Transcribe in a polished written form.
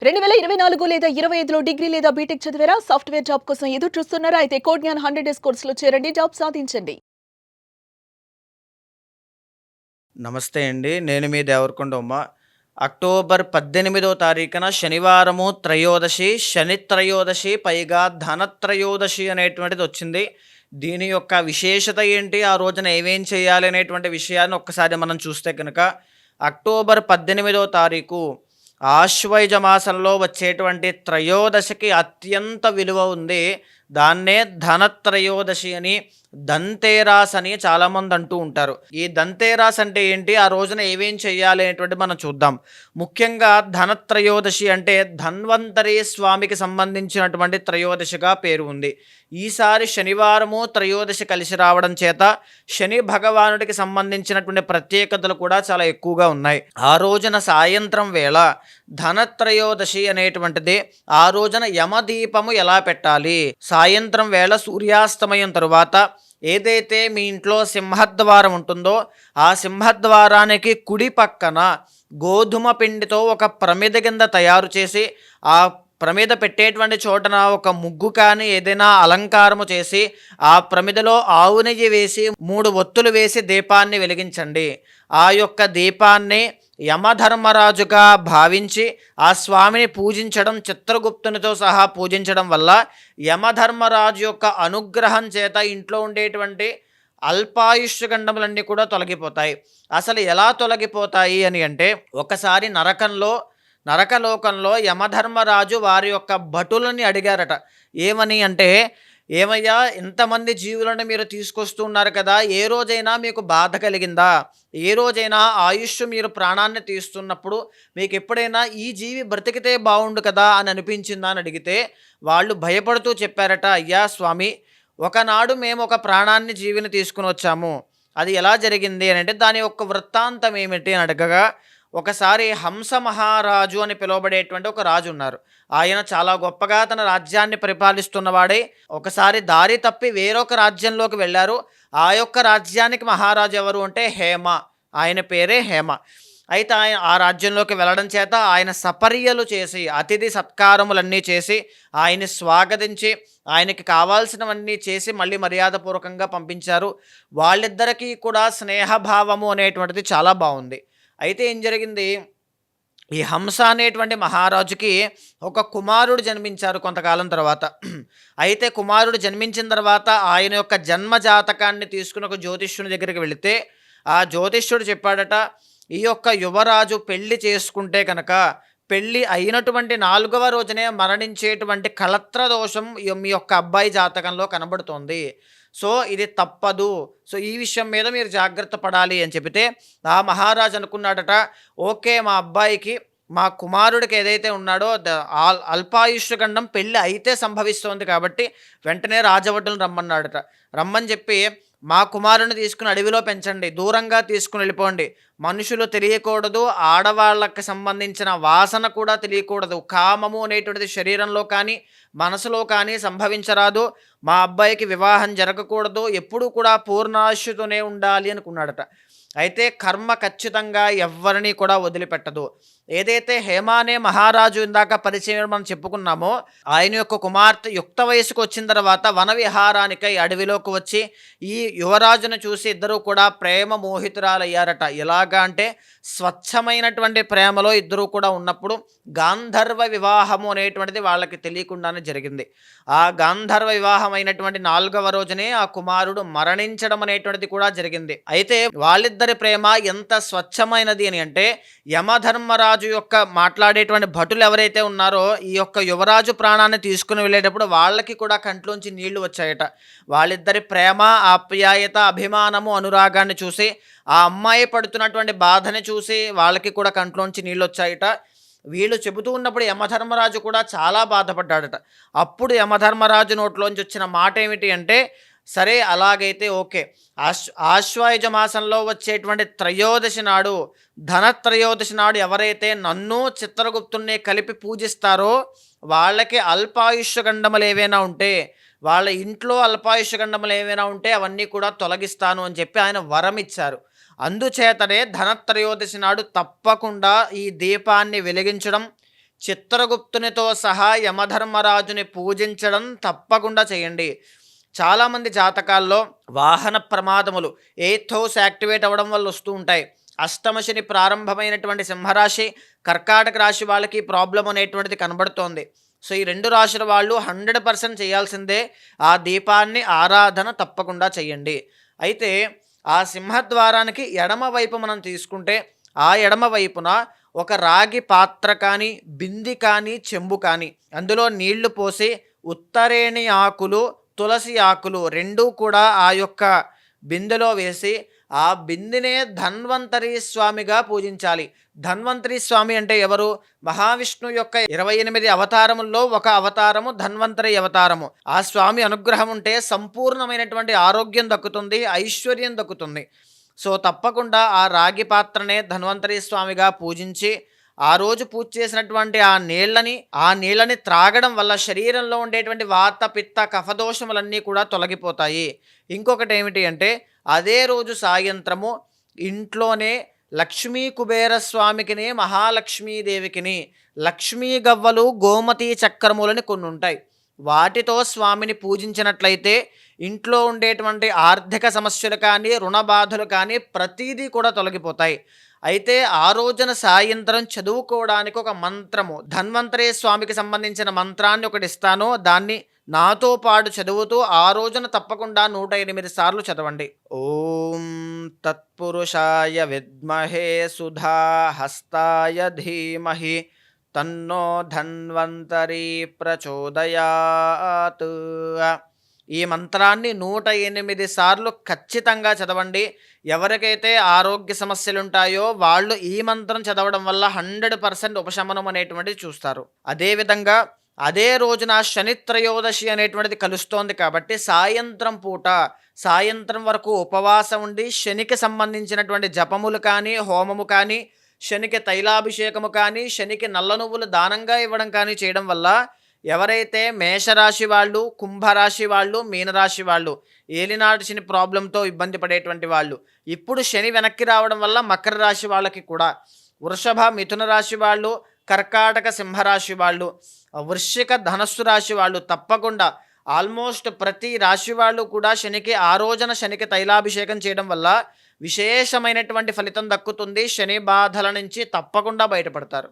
2024 లేదా 25లో డిగ్రీ లేదా బీటెక్ చదివారా? సాఫ్ట్‌వేర్ జాబ్ కోసం ఎదురు చూస్తున్నారా? అయితే కోడ్ జ్ఞాన్ 100 డేస్ కోర్సులో చేరండి. జాబ్ సాధించండి. నమస్తే అండి. నేను మీ దేవరకొండ ఉమ. అక్టోబర్ 18వ తారీఖున శనివారము త్రయోదశి, శని త్రయోదశి పైగా ధనత్రయోదశి అనేటువంటిదొచ్చింది. దీని యొక్క విశేషత ఏంటి? ఆ రోజున ఏమేం చేయాలి అనేటువంటి విషయాన్ని ఒక్కసారి మనం చూస్తే కనుక అక్టోబర్ 18వ తారీఖు ఆశ్వయుజ మాసంలో వచ్చేటువంటి త్రయోదశికి అత్యంత విలువ ఉంది. దాన్నే ధనత్రయోదశి అని, ధన్‌తేరాస్ అని చాలామంది అంటూ ఉంటారు. ఈ ధన్‌తేరాస్ అంటే ఏంటి? ఆ రోజున ఏమేం చేయాలి అనేటువంటిది మనం చూద్దాం. ముఖ్యంగా ధనత్రయోదశి అంటే ధన్వంతరి స్వామికి సంబంధించినటువంటి త్రయోదశిగా పేరు ఉంది. ఈసారి శనివారము త్రయోదశి కలిసి రావడం చేత శని భగవానుడికి సంబంధించినటువంటి ప్రత్యేకతలు కూడా చాలా ఎక్కువగా ఉన్నాయి. ఆ రోజున సాయంత్రం వేళ ధనత్రయోదశి అనేటువంటిది, ఆ రోజున యమదీపము ఎలా పెట్టాలి, సాయంత్రం వేళ సూర్యాస్తమయం తరువాత ఏదైతే మీ ఇంట్లో సింహద్వారం ఉంటుందో ఆ సింహద్వారానికి కుడి పక్కన గోధుమ పిండితో ఒక ప్రమిద కింద తయారు చేసి, ఆ ప్రమిద పెట్టేటువంటి చోటన ఒక ముగ్గు కానీ ఏదైనా అలంకారము చేసి, ఆ ప్రమిదలో ఆవు నెయ్యి వేసి 3 ఒత్తులు వేసి దీపాన్ని వెలిగించండి. ఆ యొక్క దీపాన్ని యమధర్మరాజుగా భావించి ఆ స్వామిని పూజించడం, చిత్రగుప్తునితో సహా పూజించడం వల్ల యమధర్మరాజు యొక్క అనుగ్రహం చేత ఇంట్లో ఉండేటువంటి అల్పాయుష్యగండములన్నీ కూడా తొలగిపోతాయి. అసలు ఎలా తొలగిపోతాయి అని అంటే, ఒకసారి నరకలోకంలో యమధర్మరాజు వారి యొక్క భటులని అడిగారట. ఏమని అంటే, ఏమయ్యా ఇంతమంది జీవులను మీరు తీసుకొస్తున్నారు కదా, ఏ రోజైనా మీకు బాధ కలిగిందా? ఏ రోజైనా ఆయుష్ మీరు ప్రాణాన్ని తీస్తున్నప్పుడు మీకు ఎప్పుడైనా ఈ జీవి బ్రతికితే బాగుండు కదా అని అనిపించిందా అని అడిగితే, వాళ్ళు భయపడుతూ చెప్పారట, అయ్యా స్వామి, ఒకనాడు మేము ఒక జీవిని తీసుకుని వచ్చాము. అది ఎలా జరిగింది అని అంటే, దాని యొక్క వృత్తాంతం ఏమిటి అని అడగగా, ఒకసారి హంస మహారాజు అని పిలువబడేటువంటి ఒక రాజు ఉన్నారు. ఆయన చాలా గొప్పగా తన రాజ్యాన్ని పరిపాలిస్తున్నవాడే ఒకసారి దారి తప్పి వేరొక రాజ్యంలోకి వెళ్ళారు. ఆ యొక్క రాజ్యానికి మహారాజు ఎవరు అంటే హేమ. ఆయన పేరే హేమ. అయితే ఆయన ఆ రాజ్యంలోకి వెళ్ళడం చేత ఆయన సపర్యలు చేసి, అతిథి సత్కారములన్నీ చేసి, ఆయన్ని స్వాగతించి, ఆయనకి కావాల్సినవన్నీ చేసి మళ్ళీ మర్యాదపూర్వకంగా పంపించారు. వాళ్ళిద్దరికీ కూడా స్నేహభావము అనేటువంటిది చాలా బాగుంది. అయితే ఏం జరిగింది, ఈ హంస అనేటువంటి మహారాజుకి ఒక కుమారుడు జన్మించారు కొంతకాలం తర్వాత. అయితే కుమారుడు జన్మించిన తర్వాత ఆయన యొక్క జన్మ జాతకాన్ని తీసుకుని ఒక జ్యోతిష్యుని దగ్గరికి వెళితే, ఆ జ్యోతిష్యుడు చెప్పాడట, ఈ యొక్క యువరాజు పెళ్లి చేసుకుంటే కనుక పెళ్ళి అయినటువంటి 4వ రోజునే మరణించేటువంటి కళత్ర దోషం మీ యొక్క అబ్బాయి జాతకంలో కనబడుతోంది. సో ఇది తప్పదు. సో ఈ విషయం మీద మీరు జాగ్రత్త పడాలి అని చెబితే, ఆ మహారాజు అనుకున్నాడట, ఓకే మా అబ్బాయికి, మా కుమారుడికి ఏదైతే ఉన్నాడో అల్పాయుష్యగండం పెళ్ళి అయితే సంభవిస్తోంది కాబట్టి వెంటనే రాజవడ్డులను రమ్మన్నాడట. రమ్మని చెప్పి, మా కుమారుని తీసుకుని అడవిలో పెంచండి, దూరంగా తీసుకుని వెళ్ళిపోండి, మనుషులు తెలియకూడదు, ఆడవాళ్ళకి సంబంధించిన వాసన కూడా తెలియకూడదు, కామము అనేటువంటిది శరీరంలో కానీ మనసులో కానీ సంభవించరాదు, మా అబ్బాయికి వివాహం జరగకూడదు, ఎప్పుడూ కూడా పూర్ణాయుష్యుతోనే ఉండాలి అనుకున్నాడట. అయితే కర్మ ఖచ్చితంగా ఎవ్వరినీ కూడా వదిలిపెట్టదు. ఏదైతే హేమ అనే మహారాజు ఇందాక పరిచయం మనం చెప్పుకున్నామో, ఆయన యొక్క కుమార్తె యుక్త వయసుకు వచ్చిన తర్వాత వన విహారానికై అడవిలోకి వచ్చి ఈ యువరాజును చూసి ఇద్దరూ కూడా ప్రేమ మోహితురాలయ్యారట. ఎలాగా అంటే, స్వచ్ఛమైనటువంటి ప్రేమలో ఇద్దరూ కూడా ఉన్నప్పుడు గాంధర్వ వివాహము అనేటువంటిది వాళ్ళకి తెలియకుండానే జరిగింది. ఆ గాంధర్వ వివాహం అయినటువంటి 4వ రోజునే ఆ కుమారుడు మరణించడం అనేటువంటిది కూడా జరిగింది. అయితే వాళ్ళిద్దరి ప్రేమ ఎంత స్వచ్ఛమైనది అని అంటే, యమధర్మరాజు యొక్క మాట్లాడేటువంటి భటులు ఎవరైతే ఉన్నారో ఈ యొక్క యువరాజు ప్రాణాన్ని తీసుకుని వెళ్ళేటప్పుడు వాళ్ళకి కూడా కంట్లోంచి నీళ్లు వచ్చాయట. వాళ్ళిద్దరి ప్రేమ, ఆప్యాయత, అభిమానము, అనురాగాన్ని చూసి, ఆ అమ్మాయి పడుతున్నటువంటి బాధని చూసి వాళ్ళకి కూడా కంట్లోంచి నీళ్ళు వచ్చాయట. వీళ్ళు చెబుతూ ఉన్నప్పుడు యమధర్మరాజు కూడా చాలా బాధపడ్డాడట. అప్పుడు యమధర్మరాజు నోట్లోంచి వచ్చిన మాట ఏమిటి అంటే, సరే అలాగైతే ఓకే, ఆశ్వయుజ మాసంలో వచ్చేటువంటి త్రయోదశి నాడు, ధనత్రయోదశి నాడు ఎవరైతే నన్ను చిత్రగుప్తుణ్ణి కలిపి పూజిస్తారో వాళ్ళకి అల్పాయుష్యగండములు ఏవైనా ఉంటే, వాళ్ళ ఇంట్లో అల్పాయుష్యగండములు ఏవైనా ఉంటే అవన్నీ కూడా తొలగిస్తాను అని చెప్పి ఆయన వరం ఇచ్చారు. అందుచేతనే ధనత్రయోదశి నాడు తప్పకుండా ఈ దీపాన్ని వెలిగించడం, చిత్రగుప్తునితో సహా యమధర్మరాజుని పూజించడం తప్పకుండా చేయండి. చాలామంది జాతకాల్లో వాహన ప్రమాదములు 8th హౌస్ యాక్టివేట్ అవ్వడం వల్ల వస్తూ ఉంటాయి. అష్టమ శని ప్రారంభమైనటువంటి సింహరాశి, కర్కాటక రాశి వాళ్ళకి ప్రాబ్లం అనేటువంటిది కనబడుతోంది. సో ఈ 2 రాశుల వాళ్ళు 100% చేయాల్సిందే ఆ దీపాన్ని ఆరాధన తప్పకుండా చేయండి. అయితే ఆ సింహద్వారానికి ఎడమ వైపు మనం తీసుకుంటే ఆ ఎడమ వైపున ఒక రాగి పాత్ర కానీ, బింది కానీ, చెంబు కానీ అందులో నీళ్లు పోసి ఉత్తరేణి ఆకులు, తులసి ఆకులు 2 కూడా ఆ యొక్క బిందెలో వేసి ఆ బిందెనే ధన్వంతరి స్వామిగా పూజించాలి. ధన్వంతరి స్వామి అంటే ఎవరు? మహావిష్ణువు యొక్క 28 అవతారముల్లో ఒక అవతారము ధన్వంతరి అవతారము. ఆ స్వామి అనుగ్రహం ఉంటే సంపూర్ణమైనటువంటి ఆరోగ్యం దక్కుతుంది, ఐశ్వర్యం దక్కుతుంది. సో తప్పకుండా ఆ రాగి పాత్రనే ధన్వంతరి స్వామిగా పూజించి ఆ రోజు పూజ చేసినటువంటి ఆ నీళ్ళని త్రాగడం వల్ల శరీరంలో ఉండేటువంటి వాత, పిత్త, కఫదోషములన్నీ కూడా తొలగిపోతాయి. ఇంకొకటి ఏమిటి అంటే అదే రోజు సాయంత్రము ఇంట్లోనే లక్ష్మీ కుబేర స్వామికిని, మహాలక్ష్మీదేవికిని లక్ష్మీ గవ్వలు, గోమతి చక్రములని కొన్ని ఉంటాయి. వాటితో స్వామిని పూజించినట్లయితే ఇంట్లో ఉండేటువంటి ఆర్థిక సమస్యలు కానీ, రుణ బాధలు కానీ ప్రతీదీ కూడా తొలగిపోతాయి. అయితే ఆ రోజున సాయంత్రం చదువుకోవడానికి ఒక మంత్రము, ధన్వంతరి స్వామికి సంబంధించిన మంత్రాన్ని ఒకటి ఇస్తాను. దాన్ని నాతో పాటు చదువుతూ ఆ రోజున తప్పకుండా 108 సార్లు చదవండి. ఓం తత్పురుషాయ విద్మహే సుధా హస్తాయ ధీమహి తన్నో ధన్వంతరి ప్రచోదయాత్. ఈ మంత్రాన్ని 108 సార్లు ఖచ్చితంగా చదవండి. ఎవరికైతే ఆరోగ్య సమస్యలు ఉంటాయో వాళ్ళు ఈ మంత్రం చదవడం వల్ల 100% ఉపశమనం అనేటువంటిది చూస్తారు. అదేవిధంగా అదే రోజున శని త్రయోదశి అనేటువంటిది కలుస్తోంది కాబట్టి సాయంత్రం వరకు ఉపవాసం ఉండి శనికి సంబంధించినటువంటి జపములు కానీ, హోమము కానీ, శనికి తైలాభిషేకము కానీ, శనికి నల్ల నువ్వులు దానంగా ఇవ్వడం కానీ చేయడం వల్ల ఎవరైతే మేషరాశి వాళ్ళు, కుంభరాశి వాళ్ళు, మీనరాశి వాళ్ళు ఏలినాటి శని ప్రాబ్లంతో ఇబ్బంది పడేటువంటి వాళ్ళు, ఇప్పుడు శని వెనక్కి రావడం వల్ల మకర రాశి వాళ్ళకి కూడా, వృషభ, మిథున రాశి వాళ్ళు, కర్కాటక, సింహరాశి వాళ్ళు, వృశ్చిక, ధనస్సు రాశి వాళ్ళు తప్పకుండా ఆల్మోస్ట్ ప్రతి రాశి వాళ్ళు కూడా ఆ రోజున శనికి తైలాభిషేకం చేయడం వల్ల విశేషమైనటువంటి ఫలితం దక్కుతుంది. శని బాధల నుంచి తప్పకుండా బయటపడతారు.